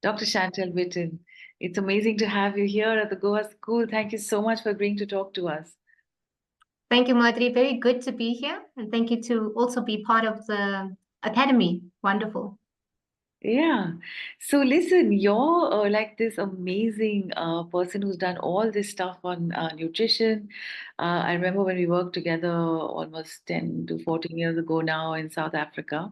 Dr. Chantell Witten. It's amazing to have you here at the Goa School. Thank you so much for agreeing to talk to us. Thank you, Madhuri. Very good to be here. And thank you to also be part of the Academy. Wonderful. Yeah. So listen, you're like this amazing person who's done all this stuff on nutrition. I remember when we worked together almost 10 to 14 years ago now in South Africa,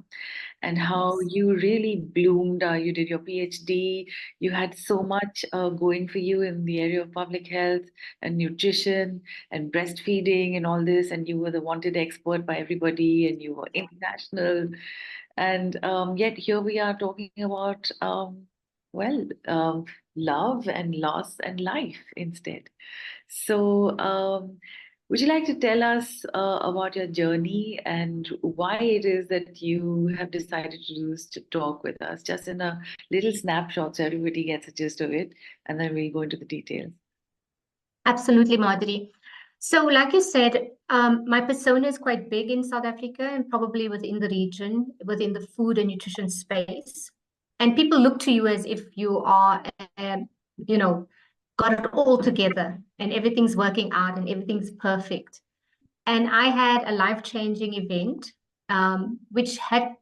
and how Yes. you really bloomed. You did your PhD. You had so much going for you in the area of public health and nutrition and breastfeeding and all this, and you were the wanted expert by everybody, and you were international. And yet here we are talking about, well, love and loss and life instead. So, would you like to tell us about your journey and why it is that you have decided to do this to talk with us, just in a little snapshot so everybody gets a gist of it, and then we'll go into the details. Absolutely, Madhuri. So, like you said, my persona is quite big in South Africa and probably within the region, within the food and nutrition space. And people look to you as if you are, you know, got it all together and everything's working out and everything's perfect. And I had a life-changing event, which had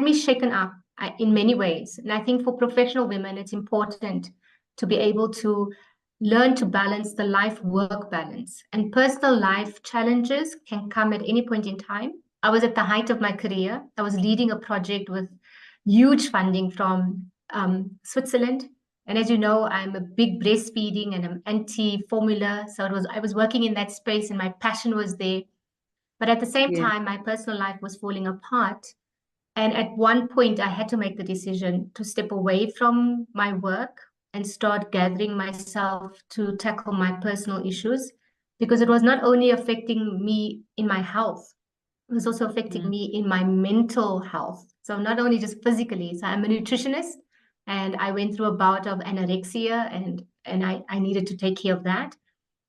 me shaken up in many ways. And I think for professional women, it's important to be able to learn to balance the life-work balance. And personal life challenges can come at any point in time. I was at the height of my career. I was leading a project with huge funding from Switzerland. And as you know, I'm a big breastfeeding and I'm anti-formula. So I was working in that space and my passion was there. But at the same Yeah. time, my personal life was falling apart. And at one point, I had to make the decision to step away from my work and start gathering myself to tackle my personal issues because it was not only affecting me in my health, it was also affecting me in my mental health. So not only just physically. So I'm a nutritionist and I went through a bout of anorexia and I needed to take care of that.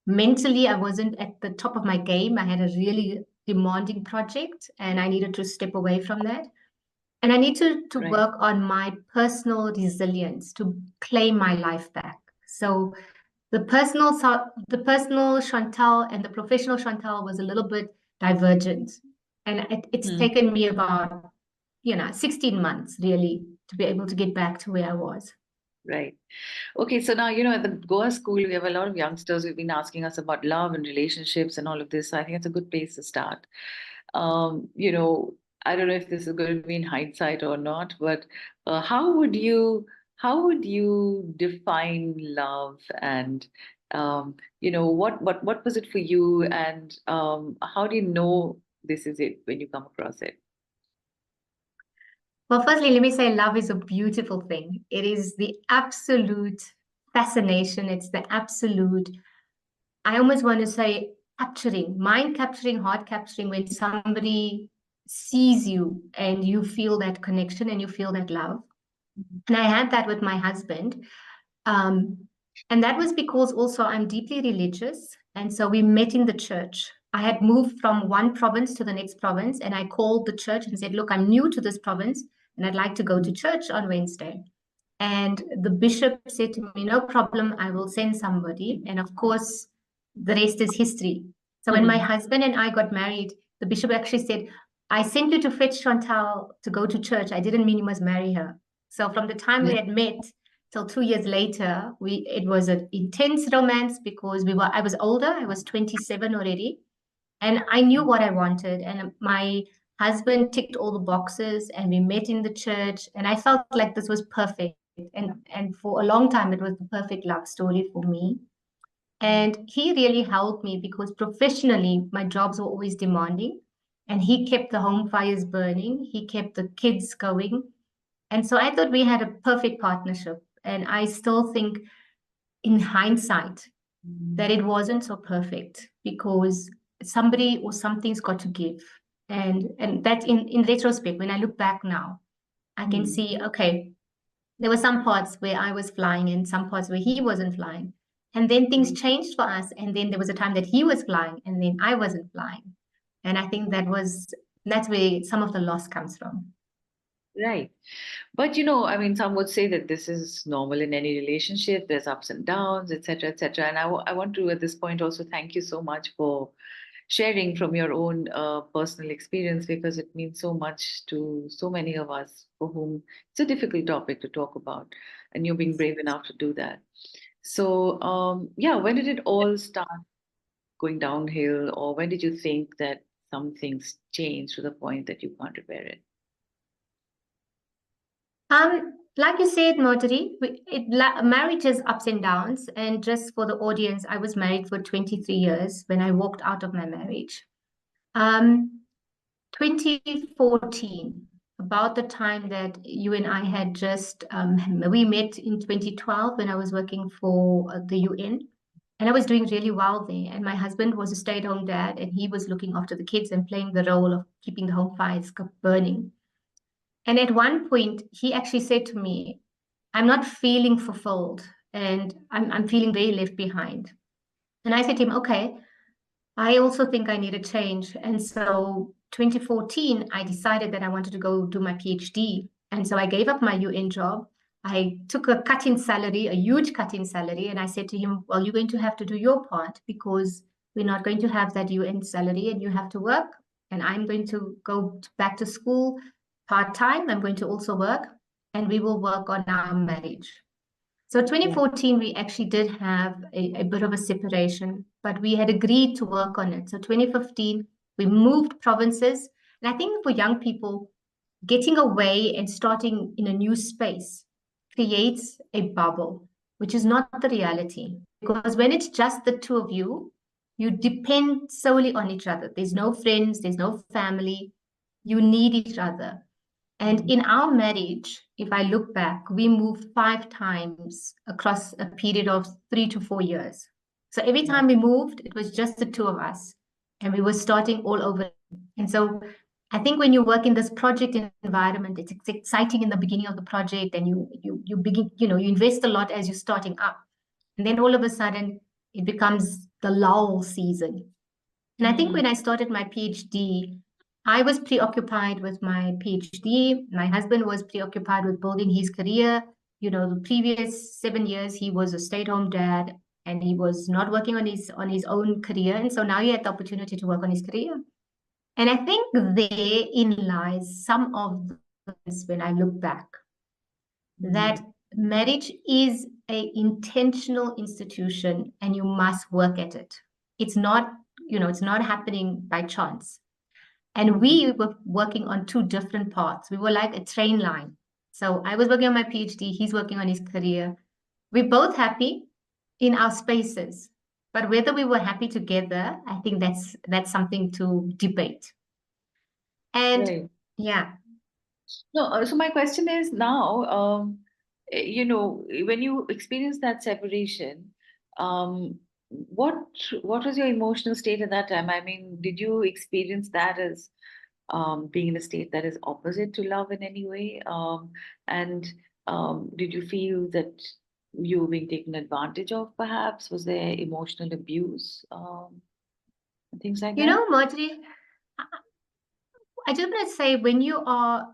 Mentally, I wasn't at the top of my game. I had a really demanding project and I needed to step away from that. And I need to Right. work on my personal resilience to claim my life back. So the personal Chantell and the professional Chantell was a little bit divergent. And it's Mm. taken me about, 16 months really to be able to get back to where I was. Right. Okay, so now, at the Goa School, we have a lot of youngsters who've been asking us about love and relationships and all of this. So I think it's a good place to start. Um, you know, I don't know if this is going to be in hindsight or not, but how would you define love and what was it for you and how do you know this is it when you come across it? Well, firstly, let me say love is a beautiful thing. It is the absolute fascination. It's the absolute, I almost want to say capturing, mind capturing, heart capturing when somebody sees you and you feel that connection and you feel that love. And I had that with my husband. Um, and that was because also I'm deeply religious. And so we met in the church. I had moved from one province to the next province, and I called the church and said, look, I'm new to this province and I'd like to go to church on Wednesday. And the bishop said to me, no problem, I will send somebody. And of course, the rest is history. So when my Mhm. husband and I got married, the bishop actually said, I sent you to fetch Chantell to go to church. I didn't mean you must marry her. So from the time we had met till 2 years later, it was an intense romance because I was older, I was 27 already, and I knew what I wanted. And my husband ticked all the boxes and we met in the church and I felt like this was perfect. And for a long time it was the perfect love story for me. And he really helped me because professionally my jobs were always demanding and he kept the home fires burning, he kept the kids going. And so I thought we had a perfect partnership. And I still think in hindsight that it wasn't so perfect because somebody or something's got to give. And that in retrospect, when I look back now, I can Mhm. see, okay, there were some parts where I was flying and some parts where he wasn't flying. And then things changed for us. And then there was a time that he was flying and then I wasn't flying. And I think that's where some of the loss comes from. Right. But you know, I mean, some would say that this is normal in any relationship. There's ups and downs, etc., etc. And I want to, at this point, also thank you so much for sharing from your own personal experience, because it means so much to so many of us for whom it's a difficult topic to talk about, and you being brave enough to do that. So, yeah, when did it all start going downhill, or when did you think that some things changed to the point that you can't repair it? Like you said, Marjorie, marriage is ups and downs. And just for the audience, I was married for 23 years when I walked out of my marriage. 2014, about the time that you and I had just, we met in 2012 when I was working for the UN. And I was doing really well there. And my husband was a stay-at-home dad, and he was looking after the kids and playing the role of keeping the home fires burning. And at one point, he actually said to me, I'm not feeling fulfilled, and I'm feeling very left behind. And I said to him, okay, I also think I need a change. And so 2014, I decided that I wanted to go do my PhD. And so I gave up my UN job. I took a cut in salary, a huge cut in salary. And I said to him, well, you're going to have to do your part, because we're not going to have that UN salary, and you have to work. And I'm going to go back to school part-time. I'm going to also work, and we will work on our marriage. So Yeah. 2014, we actually did have a bit of a separation, but we had agreed to work on it. So 2015, we moved provinces. And I think for young people, getting away and starting in a new space creates a bubble, which is not the reality. Because when it's just the two of you, you depend solely on each other. There's no friends, there's no family. You need each other. And in our marriage, if I look back, we moved 5 times across a period of 3 to 4 years. So every time we moved, it was just the two of us, and we were starting all over. And so I think when you work in this project environment, it's exciting in the beginning of the project, and you begin, you invest a lot as you're starting up. And then all of a sudden it becomes the lull season. And I think when I started my PhD, I was preoccupied with my PhD. My husband was preoccupied with building his career. The previous 7 years, he was a stay-at-home dad, and he was not working on his own career. And so now he had the opportunity to work on his career. And I think therein lies some of this when I look back, that marriage is a intentional institution, and you must work at it. It's not, it's not happening by chance. And we were working on two different paths. We were like a train line. So I was working on my PhD, he's working on his career. We're both happy in our spaces, but whether we were happy together, I think that's something to debate. And Right. yeah. No, so my question is now, when you experience that separation, what what was your emotional state at that time? I mean, did you experience that as being in a state that is opposite to love in any way? And did you feel that you were being taken advantage of, perhaps? Was there emotional abuse, and things like that? Marjorie, I just want to say, when you are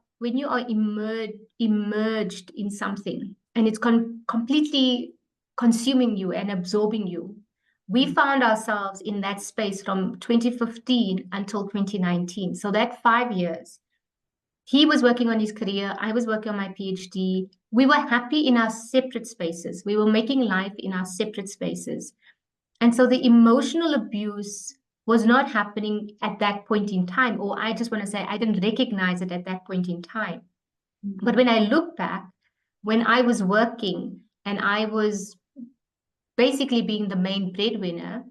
immersed in something, and it's completely consuming you and absorbing you. We found ourselves in that space from 2015 until 2019. So that 5 years, he was working on his career, I was working on my PhD. We were happy in our separate spaces. We were making life in our separate spaces. And so the emotional abuse was not happening at that point in time, or I just want to say I didn't recognize it at that point in time. But when I look back, when I was working and I was basically being the main breadwinner,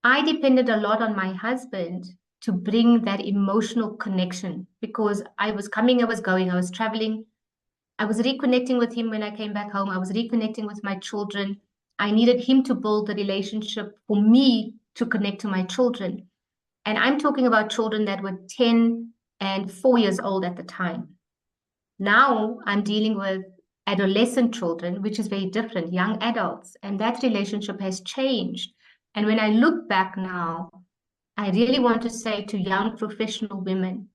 I depended a lot on my husband to bring that emotional connection, because I was coming, I was going, I was traveling. I was reconnecting with him when I came back home. I was reconnecting with my children. I needed him to build the relationship for me to connect to my children. And I'm talking about children that were 10 and 4 years old at the time. Now I'm dealing with adolescent children, which is very different, young adults, and that relationship has changed. And when I look back now, I really want to say to young professional women,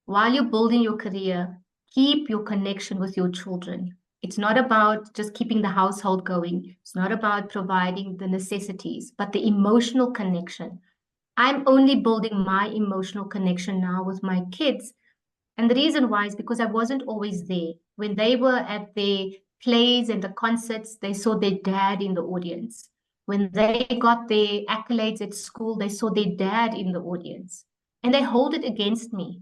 while you're building your career, keep your connection with your children. It's not about just keeping the household going. It's not about providing the necessities, but the emotional connection. I'm only building my emotional connection now with my kids. And the reason why is because I wasn't always there. When they were at their plays and the concerts, they saw their dad in the audience. When they got their accolades at school, they saw their dad in the audience. And they hold it against me.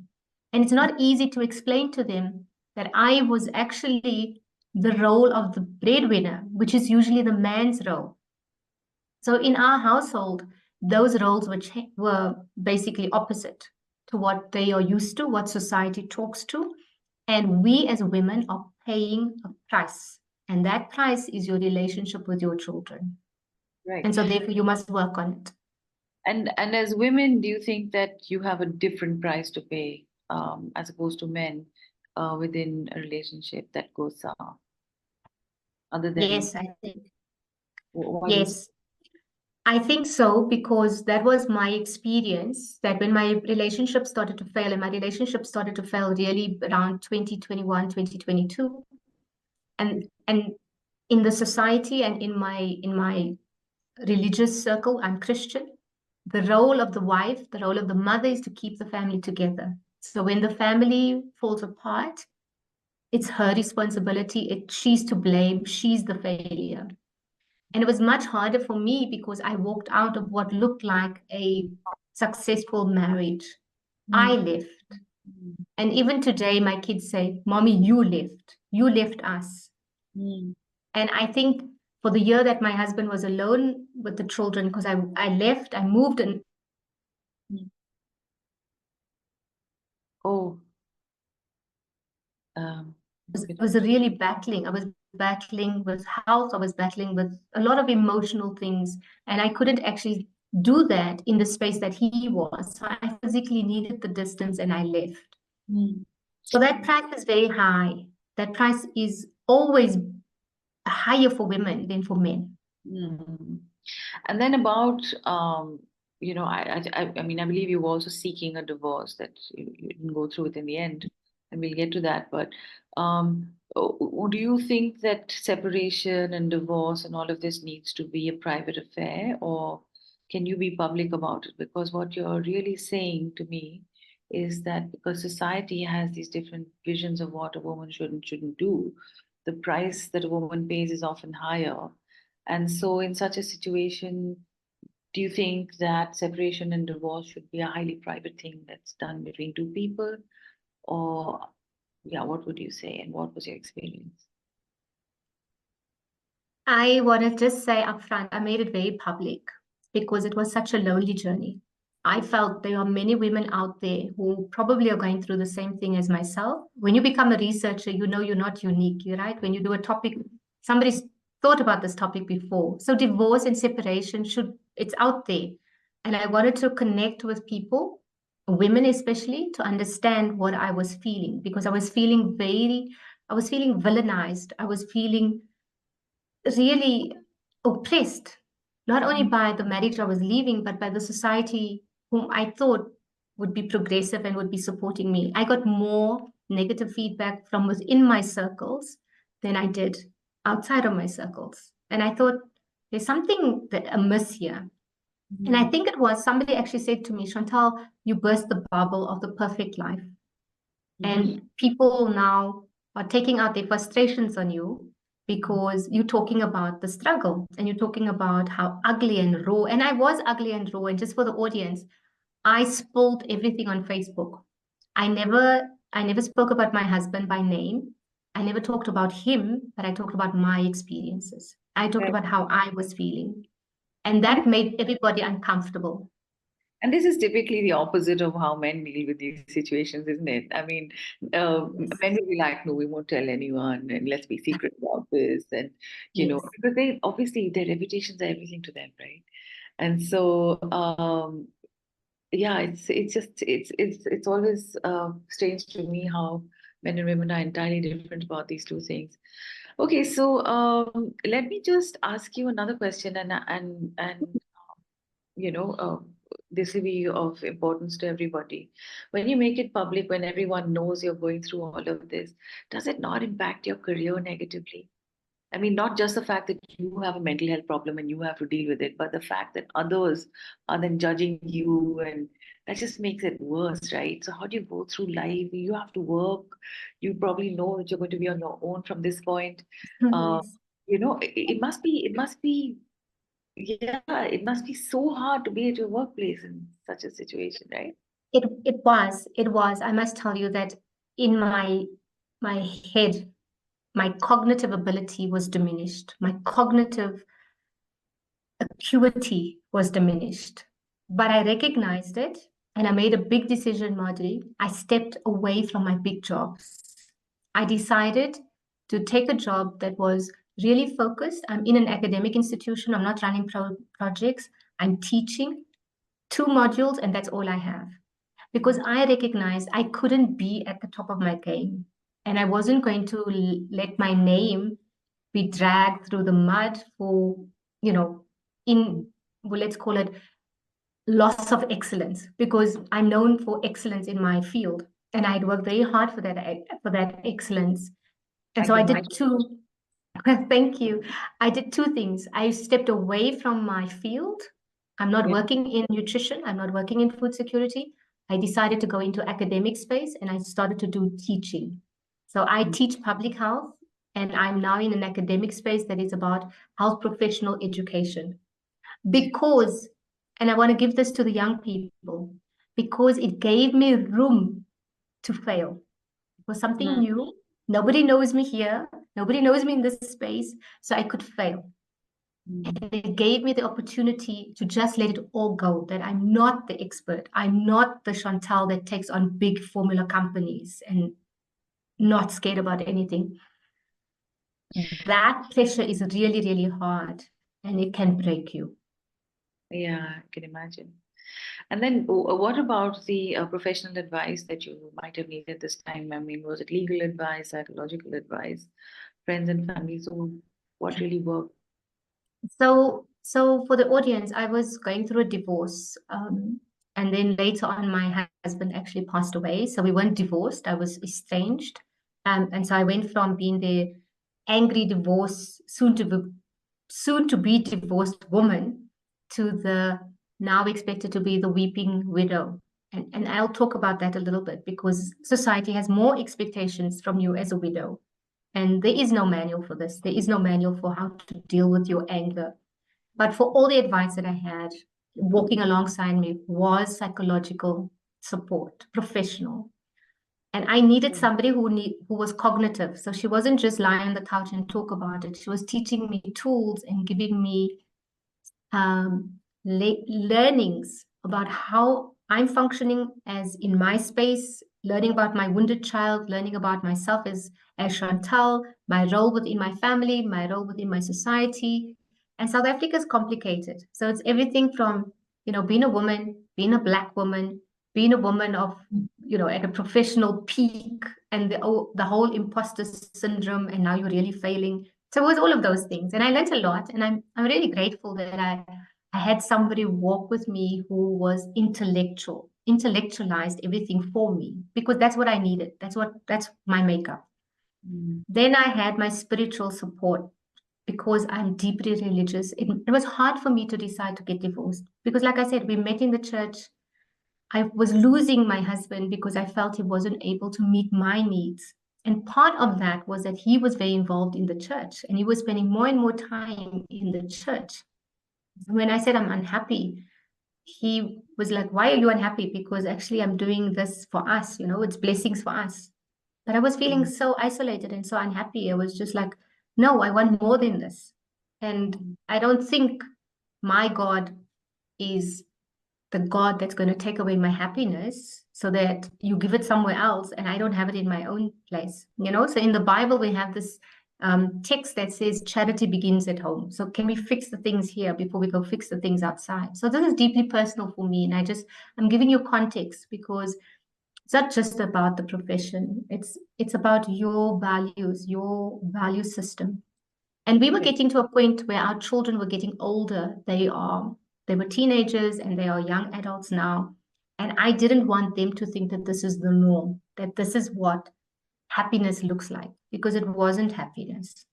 And it's not easy to explain to them that I was actually the role of the breadwinner, which is usually the man's role. So in our household, those roles were basically opposite to what they are used to, what society talks to. And we as women are paying a price. And that price is your relationship with your children. Right. And so therefore you must work on it. And as women, do you think that you have a different price to pay as opposed to men within a relationship that goes other than Yes, I think. why do you? Yes, I think so, because that was my experience that when my relationship started to fail, and my relationship started to fail really around 2021, 2022. And in the society and in my religious circle, I'm Christian. The role of the wife, the role of the mother is to keep the family together. So when the family falls apart, it's her responsibility. She's to blame. She's the failure. And it was much harder for me because I walked out of what looked like a successful marriage. I Mm, left. mm, And even today, my kids say, Mommy, you left. You left us. mm, And I think for the year that my husband was alone with the children, because I left, I moved, and mm. Oh, okay. I was really battling. I was battling with health. I was battling with a lot of emotional things. And I couldn't actually do that in the space that he was. So I physically needed the distance and I left. Mm, So that price is very high. That price is always higher for women than for men. mm. And then about I mean, I believe you were also seeking a divorce that you didn't go through it in the end, and we'll get to that. But do you think that separation and divorce and all of this needs to be a private affair, or can you be public about it? Because what you're really saying to me is that because society has these different visions of what a woman should and shouldn't do, the price that a woman pays is often higher. And so, in such a situation, do you think that separation and divorce should be a highly private thing that's done between two people? Or, yeah, what would you say? And what was your experience? I want to just say upfront, I made it very public because it was such a lonely journey. I felt there are many women out there who probably are going through the same thing as myself. When you become a researcher, you know you're not unique, you're right. When you do a topic, somebody's thought about this topic before. So divorce and separation it's out there. And I wanted to connect with people, women especially, to understand what I was feeling because I was feeling villainized. I was feeling really oppressed, not only by the marriage I was leaving, but by the society whom I thought would be progressive and would be supporting me. I got more negative feedback from within my circles than I did outside of my circles. And I thought, there's something amiss here. And I Mm, think it was somebody actually said to me, Chantell, you burst the bubble of the perfect life. mm, And people now are taking out their frustrations on you because you're talking about the struggle and you're talking about how ugly and raw. And I was ugly and raw. And just for the audience, I spilled everything on Facebook. I never spoke about my husband by name. I never talked about him, but I talked about my experiences. I talked right. about how I was feeling. And And that made everybody uncomfortable. And this is typically the opposite of how men deal with these situations, isn't it? I mean, Yes. men will be like, no, we won't tell anyone, and let's be secret about this. And, Yes. because they obviously their reputations are everything to them, right? And so, yeah, it's always strange to me how men and women are entirely different about these two things. Okay, so let me just ask you another question, and you know. this will be of importance to everybody. When you make it public, when everyone knows you're going through all of this, does it not impact your career negatively? I mean, not just the fact that you have a mental health problem and you have to deal with it, but the fact that others are then judging you, and that just makes it worse, right? So, how do you go through life? You have to work. You probably know that you're going to be on your own from this point. Uh, Yes. it must be, yeah, it must be so hard to be at your workplace in such a situation, right? It was. I must tell you that in my head, my cognitive ability was diminished. My cognitive acuity was diminished. But I recognized it and I made a big decision, Madhuri. I stepped away from my big jobs. I decided to take a job that was really focused. I'm in an academic institution, I'm not running projects, I'm teaching 2 modules, and that's all I have. Because I recognized I couldn't be at the top of my game and I wasn't going to let my name be dragged through the mud for, you know, in, well, let's call it loss of excellence, because I'm known for excellence in my field and I'd worked very hard for that excellence. And I so I can did imagine. two. Thank you. I did 2 things. I stepped away from my field. I'm not Yeah. working in nutrition. I'm not working in food security. I decided to go into academic space and I started to do teaching. So I teach public health and I'm now in an academic space that is about health professional education. Because, and I want to give this to the young people, because it gave me room to fail. It was something Mm, new. Nobody knows me here. Nobody knows me in this space. So I could fail. mm. And it gave me the opportunity to just let it all go, that I'm not the expert. I'm not the Chantell that takes on big formula companies and not scared about anything. That pressure is really, really hard and it can break you. Yeah, I can imagine. And then, what about the professional advice that you might have needed this time? I mean, was it legal advice, psychological advice, friends and family? So, what really worked? So for the audience, I was going through a divorce. And then later on, my husband actually passed away. So we weren't divorced, I was estranged. And so I went from being the angry divorce, soon to be divorced woman to the now expected to be the weeping widow. And I'll talk about that a little bit because society has more expectations from you as a widow. And there is no manual for this. There is no manual for how to deal with your anger. But for all the advice that I had, walking alongside me was psychological support, professional. And I needed Mm. somebody who was cognitive. So she wasn't just lying on the couch and talk about it. She was teaching me tools and giving me learnings about how I'm functioning as in my space, learning about my wounded child, learning about myself as Chantell, my role within my family, my role within my society. And South Africa is complicated. So it's everything from, being a woman, being a Black woman, being a woman of, at a professional peak and the whole imposter syndrome, and now you're really failing. So it was all of those things. And I learned a lot. And I'm really grateful that I had somebody walk with me who was intellectualized everything for me, because that's what I needed. That's my makeup. Mm. Then I had my spiritual support because I'm deeply religious. It was hard for me to decide to get divorced because, like I said, we met in the church. I was losing my husband because I felt he wasn't able to meet my needs. And part of that was that he was very involved in the church and he was spending more and more time in the church. When I said I'm unhappy, he was like, "Why are you unhappy?" Because actually, I'm doing this for us, it's blessings for us. But I was feeling Mm. so isolated and so unhappy. I was just like, no, I want more than this. And Mm. I don't think my God is the God that's going to take away my happiness so that you give it somewhere else and I don't have it in my own place. So in the Bible, we have this text that says charity begins at home. So can we fix the things here before we go fix the things outside? So this is deeply personal for me. And I'm giving you context because it's not just about the profession. It's about your values, your value system. And we were Okay. getting to a point where our children were getting older. They are They were teenagers and they are young adults now. And I didn't want them to think that this is the norm, that this is what happiness looks like, because it wasn't happiness.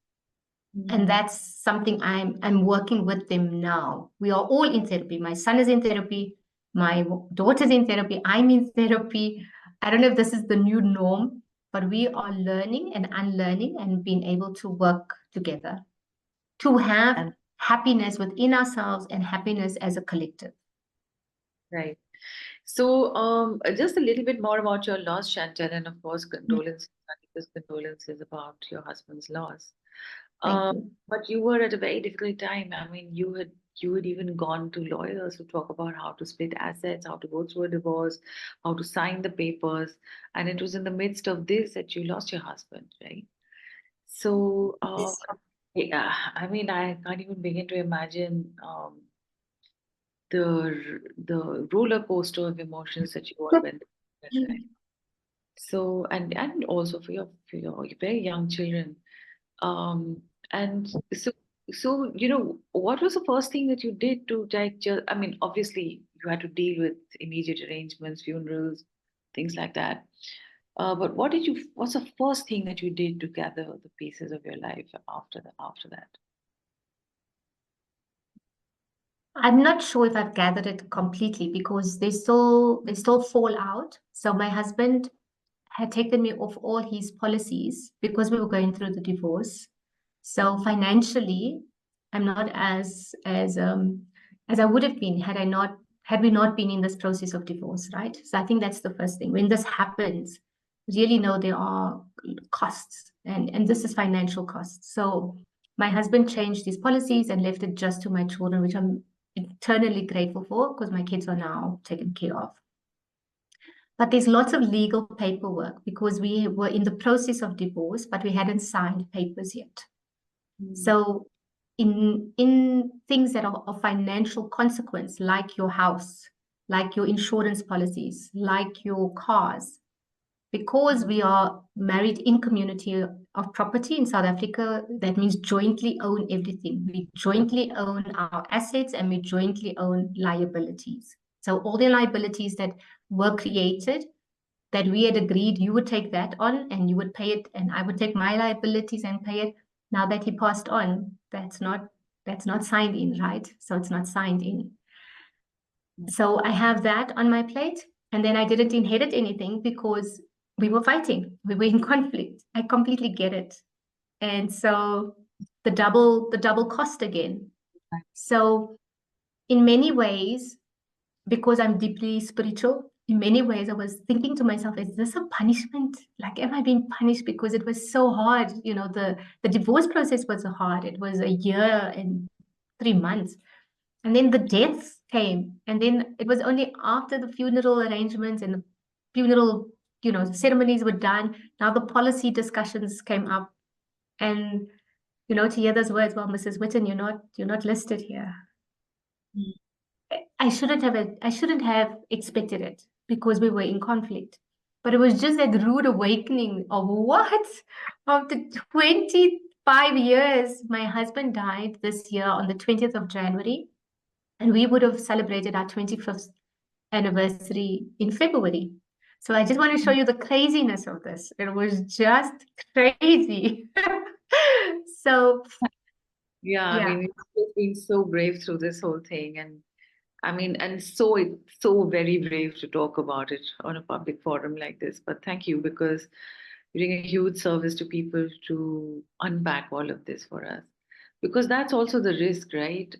And that's something I'm working with them now. We are all in therapy. My son is in therapy. My daughter's in therapy. I'm in therapy. I don't know if this is the new norm, but we are learning and unlearning and being able to work together to have And happiness within ourselves and happiness as a collective. right. So, just a little bit more about your loss, Chantell, and of course, condolences about your husband's loss. Thank you. But you were at a very difficult time. I mean, you had even gone to lawyers to talk about how to split assets, how to go through a divorce, how to sign the papers, and it was in the midst of this that you lost your husband, right? So, Yes. yeah, I mean, I can't even begin to imagine the roller coaster of emotions that you all went through at that time. So, and also for your very young children. Um, and so, what was the first thing that you did to like just, I mean, obviously you had to deal with immediate arrangements, funerals, things like that. But what's the first thing that you did to gather the pieces of your life after that? I'm not sure if I've gathered it completely because they still fall out. So my husband had taken me off all his policies because we were going through the divorce. So financially, I'm not as I would have been had we not been in this process of divorce, right? So I think that's the first thing. When this happens, really know there are costs, and this is financial costs. So my husband changed his policies and left it just to my children, which I'm eternally grateful for because my kids are now taken care of. But there's lots of legal paperwork because we were in the process of divorce, but we hadn't signed papers yet. Mm. So in things that are of financial consequence, like your house, like your insurance policies, like your cars, because we are married in community of property in South Africa, that means jointly own everything. We jointly own our assets and we jointly own liabilities. So all the liabilities that were created that we had agreed you would take that on and you would pay it and I would take my liabilities and pay it. Now that he passed on, that's not signed in, right? So it's not signed in. So I have that on my plate. And then I didn't inherit anything because we were fighting. We were in conflict. I completely get it. And so the double cost again. So in many ways, because I'm deeply spiritual, in many ways, I was thinking to myself, is this a punishment? Like, am I being punished because it was so hard? The divorce process was so hard. It was a year and 3 months. And then the deaths came. And then it was only after the funeral arrangements and the funeral, ceremonies were done. Now the policy discussions came up. And, to hear those words, well, Mrs. Witten, you're not listed here. Mm. I shouldn't have expected it because we were in conflict. But it was just that rude awakening of what? After 25 years, my husband died this year on the 20th of January, and we would have celebrated our 25th anniversary in February. So I just want to show you the craziness of this. It was just crazy. So, Yeah, I yeah. mean, you've been so brave through this whole thing, and I mean, and so very brave to talk about it on a public forum like this. But thank you because you're doing a huge service to people to unpack all of this for us. Because that's also the risk, right?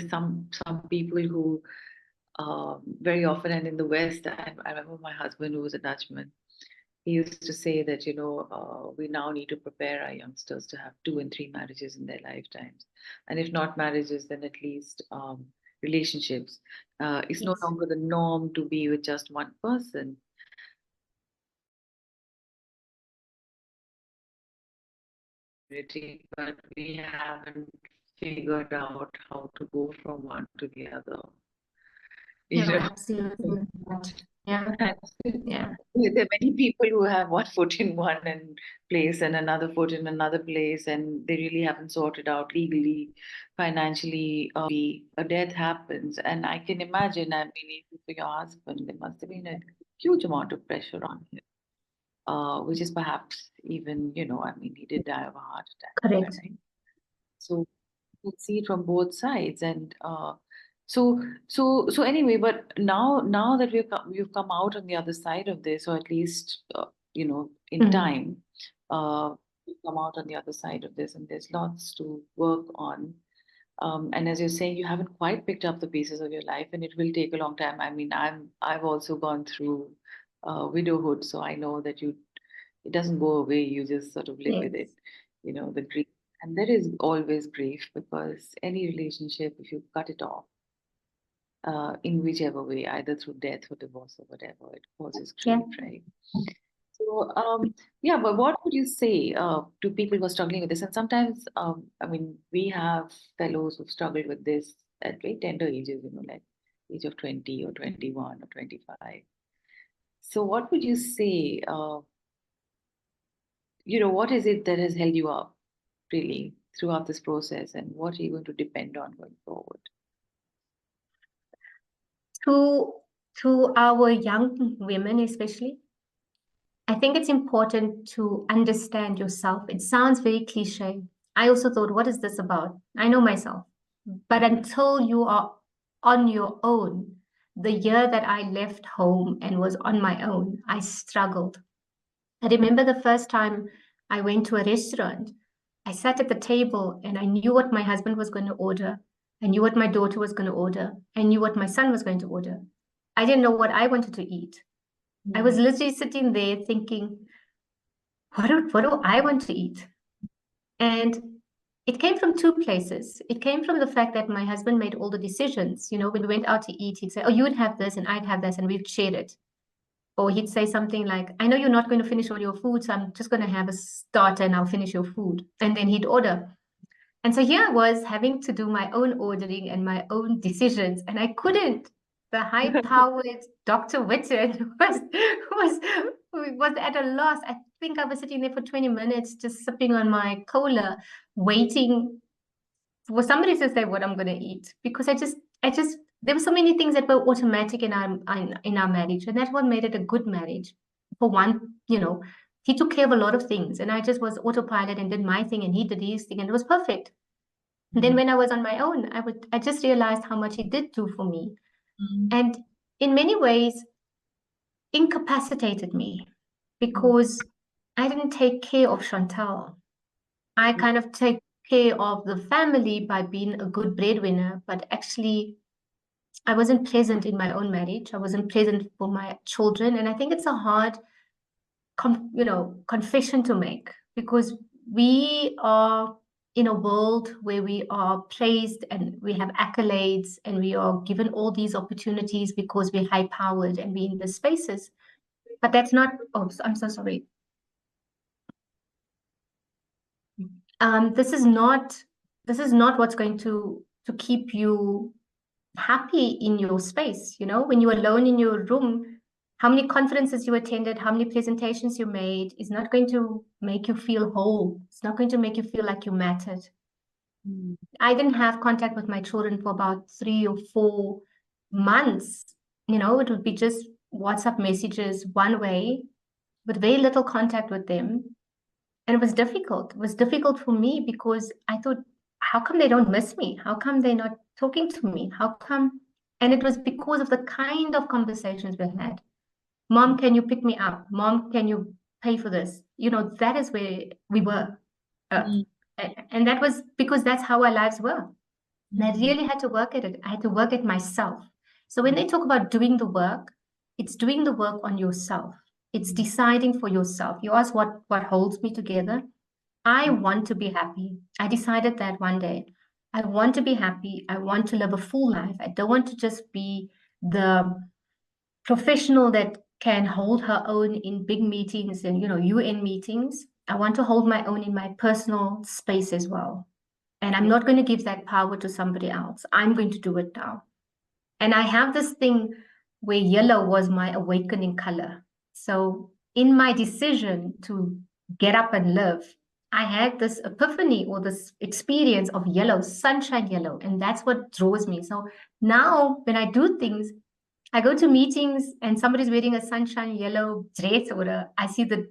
Some people who very often, and in the West, I remember my husband who was a Dutchman. He used to say that, we now need to prepare our youngsters to have 2 and 3 marriages in their lifetimes. And if not marriages, then at least relationships. It's no Yes. longer the norm to be with just one person. But we haven't figured out how to go from one to the other. You You're know, absolutely right. Yeah. And Yeah. there are many people who have one foot in one place and another foot in another place, and they really haven't sorted out legally, financially. A death happens, and I can imagine. I mean, even for your husband, there must have been a huge amount of pressure on him, which is perhaps even, I mean, he did die of a heart attack, Correct. right? So you can see it from both sides, and so anyway, but now that we've come out on the other side of this, or at least in Mm. time, we've come out on the other side of this, and there's lots to work on. And as you're saying, you haven't quite picked up the pieces of your life, and it will take a long time. I mean, I've also gone through widowhood, so I know that it doesn't go away. You just sort of live with it, Yes. the grief. And there is always grief, because any relationship, if you cut it off, in whichever way, either through death or divorce or whatever, it causes Yeah. grief, right? So, yeah, but what would you say to people who are struggling with this? And sometimes, I mean, we have fellows who've struggled with this at very tender ages, like age of 20 or 21 or 25. So, what would you say? What is it that has held you up really throughout this process, and what are you going to depend on going forward? To to our young women especially, I think it's important to understand yourself. It sounds very cliche. I also thought, what is this about? I know myself. But until you are on your own, the year that I left home and was on my own, I struggled. I remember the first time I went to a restaurant, I sat at the table and I knew what my husband was going to order. I knew what my daughter was going to order. I knew what my son was going to order. I didn't know what I wanted to eat. I was literally sitting there thinking, what do I want to eat? And it came from two places. It came from the fact that my husband made all the decisions. When we went out to eat, he'd say, oh, you would have this and I'd have this, and we'd share it. Or he'd say something like, I know you're not going to finish all your food, so I'm just going to have a starter and I'll finish your food. And then he'd order. And so here I was having to do my own ordering and my own decisions, and I couldn't. The high-powered Dr. Witten was at a loss. I think I was sitting there for 20 minutes just sipping on my cola, waiting for somebody to say what I'm going to eat, because I just there were so many things that were automatic in our marriage, and that's what made it a good marriage. For one, he took care of a lot of things, and I just was autopilot and did my thing, and he did his thing, and it was perfect. And then when I was on my own, I just realized how much he did do for me, and in many ways incapacitated me, because I didn't take care of Chantell. I kind of take care of the family by being a good breadwinner, but actually I wasn't present in my own marriage. I wasn't present for my children, and I think it's a hard, confession to make, because we are in a world where we are praised and we have accolades and we are given all these opportunities because we're high powered and we're in the spaces. But that's not, oh, I'm so sorry. This is not what's going to keep you happy in your space. When you're alone in your room, how many conferences you attended, how many presentations you made is not going to make you feel whole. It's not going to make you feel like you mattered. I didn't have contact with my children for about 3 or 4 months. It would be just WhatsApp messages one way, with very little contact with them. And it was difficult. It was difficult for me because I thought, how come they don't miss me? How come they're not talking to me? How come? And it was because of the kind of conversations we had. Mom, can you pick me up? Mom, can you pay for this? That is where we were. And that was because that's how our lives were. And I really had to work at it. I had to work at myself. So when they talk about doing the work, it's doing the work on yourself. It's deciding for yourself. You ask what holds me together. I want to be happy. I decided that one day. I want to be happy. I want to live a full life. I don't want to just be the professional that can hold her own in big meetings and UN meetings. I want to hold my own in my personal space as well. And I'm not going to give that power to somebody else. I'm going to do it now. And I have this thing where yellow was my awakening color. So in my decision to get up and live, I had this epiphany or this experience of yellow, sunshine yellow, and that's what draws me. So now when I do things, I go to meetings and somebody's wearing a sunshine yellow dress, or I see the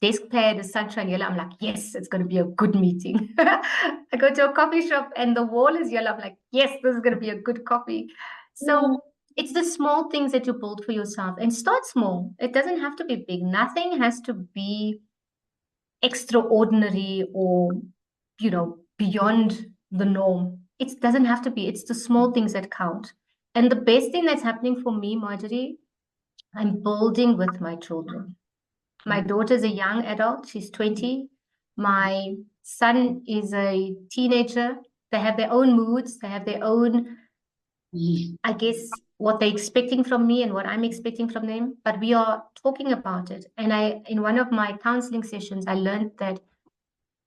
desk pad is sunshine yellow. I'm like, yes, it's going to be a good meeting. I go to a coffee shop and the wall is yellow. I'm like, yes, this is going to be a good coffee. So it's the small things that you build for yourself, and start small. It doesn't have to be big. Nothing has to be extraordinary or, beyond the norm. It doesn't have to be. It's the small things that count. And the best thing that's happening for me, Marjorie, I'm building with my children. My daughter's a young adult. She's 20. My son is a teenager. They have their own moods. They have their own, I guess, what they're expecting from me and what I'm expecting from them. But we are talking about it. And in one of my counseling sessions, I learned that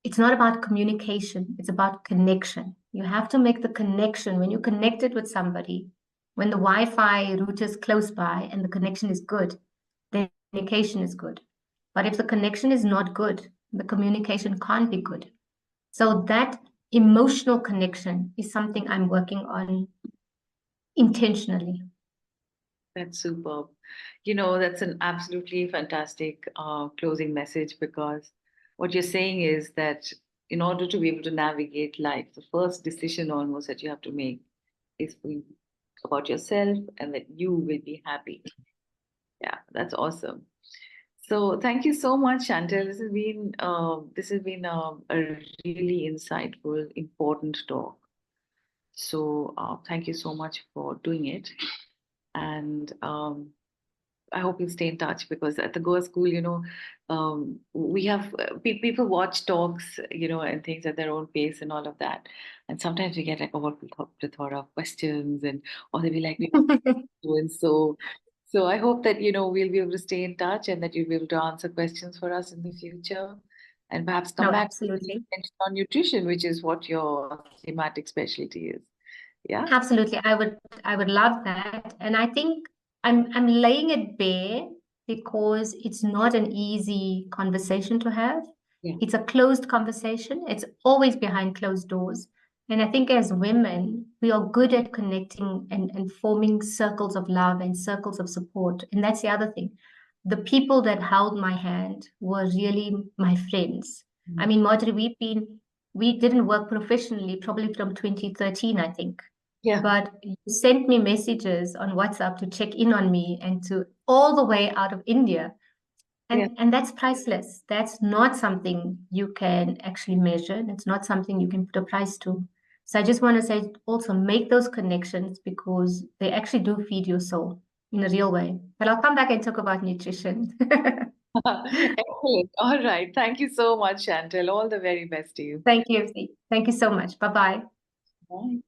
it's not about communication. It's about connection. You have to make the connection. When you're connected with somebody, when the Wi-Fi router is close by and the connection is good, the communication is good. But if the connection is not good, the communication can't be good. So that emotional connection is something I'm working on intentionally. That's superb. That's an absolutely fantastic closing message, because what you're saying is that in order to be able to navigate life, the first decision almost that you have to make is about yourself, and that you will be happy. Yeah, that's awesome. So thank you so much, Chantell. This has been a really insightful, important talk. So thank you so much for doing it. And I hope you stay in touch, because at the Goa School, we have people watch talks, and things at their own pace and all of that. And sometimes we get like a whole plethora of questions, and or they'll be like, we want to do and so. So I hope that we'll be able to stay in touch, and that you'll be able to answer questions for us in the future, and perhaps come No, back absolutely. on nutrition, which is what your thematic specialty is. Yeah. Absolutely. I would love that. And I think I'm laying it bare because it's not an easy conversation to have. Yeah. It's a closed conversation. It's always behind closed doors. And I think as women, we are good at connecting and forming circles of love and circles of support. And that's the other thing. The people that held my hand were really my friends. I mean, Marjorie, we didn't work professionally probably from 2013, I think. Yeah. But you sent me messages on WhatsApp to check in on me, and to all the way out of India. And that's priceless. That's not something you can actually measure. And it's not something you can put a price to. So I just want to say, also make those connections, because they actually do feed your soul in a real way. But I'll come back and talk about nutrition. Excellent. All right. Thank you so much, Chantell. All the very best to you. Thank you. Thank you so much. Bye-bye. Bye.